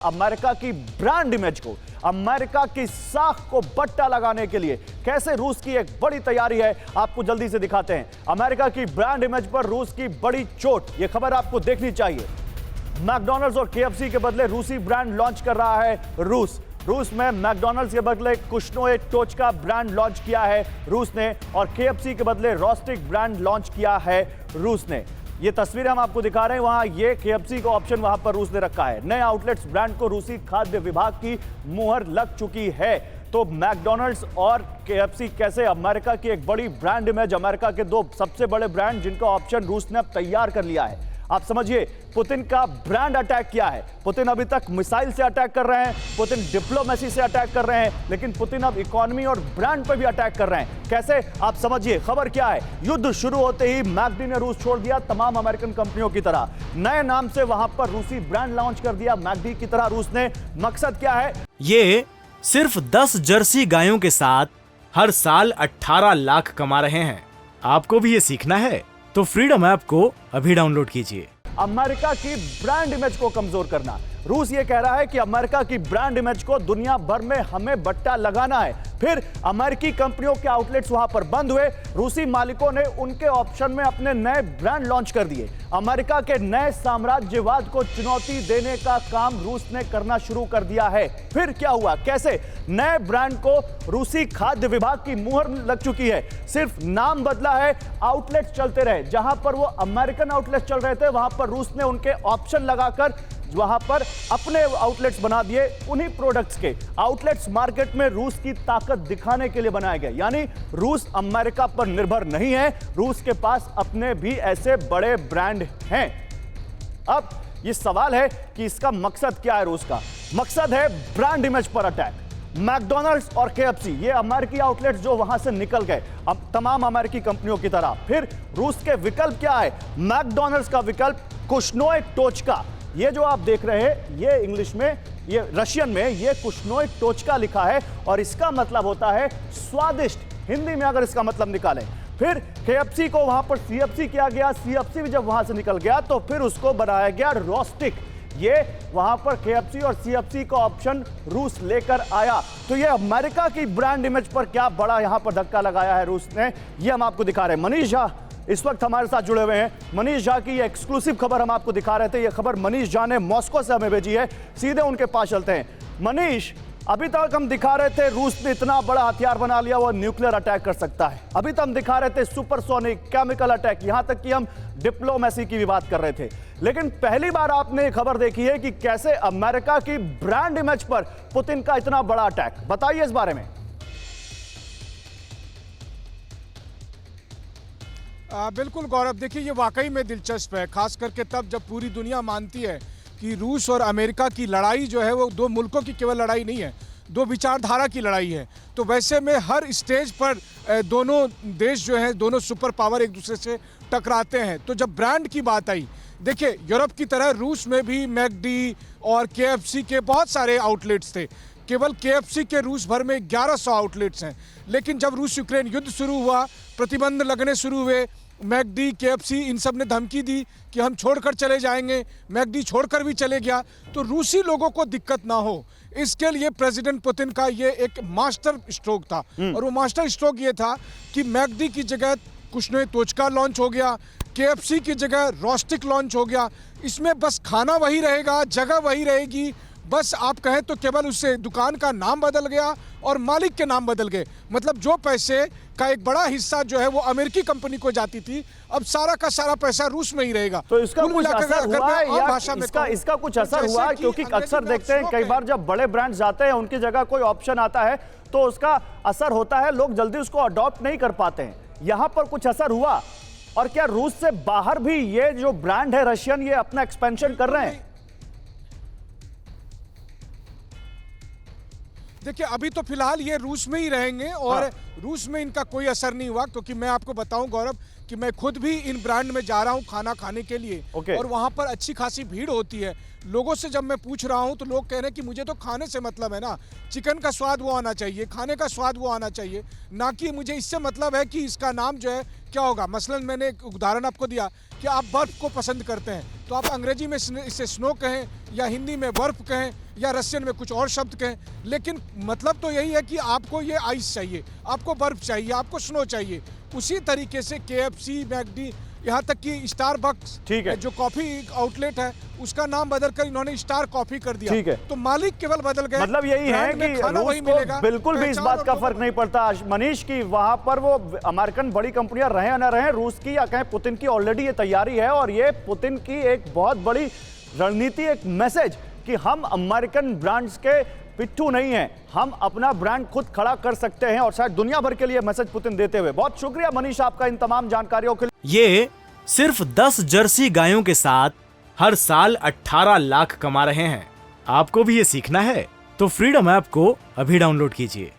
America की brand image को, America की साख को बट्टा लगाने के लिए कैसे रूस की एक बड़ी तैयारी है, आपको जल्दी से दिखाते हैं। अमेरिका की ब्रांड इमेज पर रूस की बड़ी चोट, यह खबर आपको देखनी चाहिए। मैकडॉनल्ड्स और केएफसी के बदले रूसी ब्रांड लॉन्च कर रहा है रूस। रूस में मैकडॉनल्ड्स के बदले कुश्नोए टोचका ब्रांड लॉन्च किया है रूस ने, और केएफसी के बदले रोस्टिक ब्रांड लॉन्च किया है रूस ने। ये तस्वीरें हम आपको दिखा रहे हैं, वहां ये केएफसी का ऑप्शन वहां पर रूस ने रखा है। नए आउटलेट्स ब्रांड को रूसी खाद्य विभाग की मुहर लग चुकी है। तो मैकडॉनल्ड्स और केएफसी कैसे अमेरिका की एक बड़ी ब्रांड इमेज, अमेरिका के दो सबसे बड़े ब्रांड जिनका ऑप्शन रूस ने अब तैयार कर लिया है। आप समझिए पुतिन का ब्रांड अटैक क्या है। पुतिन अभी तक मिसाइल से अटैक कर रहे हैं, पुतिन डिप्लोमेसी से अटैक कर रहे हैं, लेकिन पुतिन अब इकोनॉमी और ब्रांड पर भी अटैक कर रहे हैं। कैसे, आप समझिए। खबर क्या है, युद्ध शुरू होते ही मैकडी ने रूस छोड़ दिया, तमाम अमेरिकन कंपनियों की तरह नए नाम से वहां पर रूसी ब्रांड लॉन्च कर दिया मैकडी की तरह रूस ने। मकसद क्या है? ये सिर्फ 10 जर्सी गायों के साथ हर साल 18 लाख कमा रहे हैं। आपको भी ये सीखना है तो फ्रीडम ऐप को अभी डाउनलोड कीजिए। अमेरिका की ब्रांड इमेज को कमजोर करना। रूस ये कह रहा है कि अमेरिका की ब्रांड इमेज को दुनिया भर में हमें बट्टा लगाना है। फिर अमेरिकी कंपनियों के आउटलेट्स वहां पर बंद हुए, रूसी मालिकों ने उनके ऑप्शन में अपने नए ब्रांड लॉन्च कर दिए। अमेरिका के नए साम्राज्यवाद को चुनौती देने का काम रूस ने करना शुरू कर दिया है। फिर क्या हुआ, कैसे? नए ब्रांड को रूसी खाद्य विभाग की मुहर लग चुकी है। सिर्फ नाम बदला है, आउटलेट्स चलते रहे। जहां पर वो अमेरिकन आउटलेट्स चल रहे थे वहां पर रूस ने उनके ऑप्शन लगाकर वहां पर अपने आउटलेट्स बना दिए। उन्हीं प्रोडक्ट्स के आउटलेट्स मार्केट में रूस की ताकत दिखाने के लिए बनाए गए। यानी रूस अमेरिका पर निर्भर नहीं है, रूस के पास अपने भी ऐसे बड़े ब्रांड हैं। अब ये सवाल है कि इसका मकसद क्या है। रूस का मकसद है ब्रांड इमेज पर अटैक। मैकडॉनल्ड्स और केएफसी, ये अमेरिकी आउटलेट्स जो वहां से निकल गए तमाम अमेरिकी कंपनियों की तरह। फिर रूस के विकल्प क्या है? मैकडॉनल्ड्स का विकल्प कुश्नोए टोचका। ये जो आप देख रहे हैं, ये इंग्लिश में, ये रशियन में, ये कुश्नोए टोचका लिखा है और इसका मतलब होता है स्वादिष्ट, हिंदी में अगर इसका मतलब निकालें। फिर केएफसी को वहां पर सीएफसी किया गया, सीएफसी भी जब वहां से निकल गया तो फिर उसको बनाया गया रोस्टिक। ये वहां पर केएफसी और सीएफसी का ऑप्शन रूस लेकर आया। तो ये अमेरिका की ब्रांड इमेज पर क्या बड़ा यहां पर धक्का लगाया है रूस ने, ये हम आपको दिखा रहे हैं। मनीष झा इस वक्त हमारे साथ जुड़े हुए हैं। मनीष झा की ये एक्सक्लूसिव खबर हम आपको दिखा रहे थे। ये खबर मनीष झा ने मॉस्को से हमें भेजी है, सीधे उनके पास चलते हैं। मनीष, अभी तक हम दिखा रहे थे रूस ने इतना बड़ा हथियार बना लिया, वो न्यूक्लियर अटैक कर सकता है। अभी तक हम दिखा रहे थे सुपरसोनिक, केमिकल अटैक, यहां तक कि हम डिप्लोमेसी की भी बात कर रहे थे। लेकिन पहली बार आपने ये खबर देखी है कि कैसे अमेरिका की ब्रांड इमेज पर पुतिन का इतना बड़ा अटैक। बताइए इस बारे में। बिल्कुल गौरव, देखिए ये वाकई में दिलचस्प है, खास करके तब जब पूरी दुनिया मानती है कि रूस और अमेरिका की लड़ाई जो है वो दो मुल्कों की केवल लड़ाई नहीं है, दो विचारधारा की लड़ाई है। तो वैसे में हर स्टेज पर दोनों देश जो हैं, दोनों सुपर पावर एक दूसरे से टकराते हैं। तो जब ब्रांड की बात आई, देखिए यूरोप की तरह रूस में भी मैकडी और केएफसी के बहुत सारे आउटलेट्स थे। केवल केएफसी के रूस भर में 1100 आउटलेट्स हैं। लेकिन जब रूस यूक्रेन युद्ध शुरू हुआ, प्रतिबंध लगने शुरू हुए, मैकडी, केएफसी इन सब ने धमकी दी कि हम छोड़कर चले जाएंगे। मैकडी छोड़कर भी चले गया। तो रूसी लोगों को दिक्कत ना हो, इसके लिए प्रेसिडेंट पुतिन का ये एक मास्टर स्ट्रोक था। और वो मास्टर स्ट्रोक ये था कि मैकडी की जगह कुश्नोए टोचका लॉन्च हो गया, केएफसी की जगह रोस्टिक लॉन्च हो गया। इसमें बस खाना वही रहेगा, जगह वही रहेगी, बस आप कहें तो केवल उससे दुकान का नाम बदल गया और मालिक के नाम बदल गए। मतलब जो पैसे का एक बड़ा हिस्सा जो है वो अमेरिकी कंपनी को जाती थी, अब सारा का सारा पैसा रूस में ही रहेगा। तो इसका कुछ असर हुआ है या इसका कुछ असर हुआ? क्योंकि अक्सर देखते हैं कई बार जब बड़े ब्रांड्स जाते हैं उनकी जगह कोई ऑप्शन आता है तो उसका असर होता है, लोग जल्दी उसको अडॉप्ट नहीं कर पाते हैं। यहां पर कुछ असर हुआ? और क्या रूस से बाहर भी ये जो ब्रांड है रशियन, ये अपना एक्सपेंशन कर रहे हैं? देखिए अभी तो फिलहाल ये रूस में ही रहेंगे और रूस में इनका कोई असर नहीं हुआ। क्योंकि मैं आपको बताऊं गौरव कि मैं खुद भी इन ब्रांड में जा रहा हूं खाना खाने के लिए। और वहां पर अच्छी खासी भीड़ होती है। लोगों से जब मैं पूछ रहा हूं तो लोग कह रहे हैं कि मुझे तो खाने से मतलब है ना, चिकन का स्वाद वो आना चाहिए, खाने का स्वाद वो आना चाहिए, ना कि मुझे इससे मतलब है कि इसका नाम जो है क्या होगा। मसलन मैंने एक उदाहरण आपको दिया कि आप बर्फ को पसंद करते हैं, तो आप अंग्रेजी में इसे स्नो कहें या हिंदी में बर्फ कहें या रशियन में कुछ और शब्द कहें, लेकिन मतलब तो यही है कि आपको ये आइस चाहिए, आपको बर्फ चाहिए, आपको स्नो चाहिए। उसी तरीके से KFC, मैकडी, यहाँ तक कि स्टारबक्स, ठीक है, जो कॉफी आउटलेट है उसका नाम बदलकर इन्होंने स्टार कॉफी कर दिया। ठीक है, तो मालिक केवल बदल गए, मतलब यही है कि रूस को बिल्कुल भी इस बात का फर्क नहीं पड़ता मनीष की वहां पर वो अमेरिकन बड़ी कंपनियां रहे या ना रहे, रूस की या कहें पुतिन की ऑलरेडी ये तैयारी है। और ये पुतिन की एक बहुत बड़ी रणनीति, एक मैसेज कि हम अमेरिकन ब्रांड्स के पिट्ठू नहीं है, हम अपना ब्रांड खुद खड़ा कर सकते हैं। और शायद दुनिया भर के लिए मैसेज पुतिन देते हुए। बहुत शुक्रिया मनीष आपका इन तमाम जानकारियों के लिए। ये सिर्फ 10 जर्सी गायों के साथ हर साल 18 लाख कमा रहे हैं। आपको भी ये सीखना है तो फ्रीडम ऐप को अभी डाउनलोड कीजिए।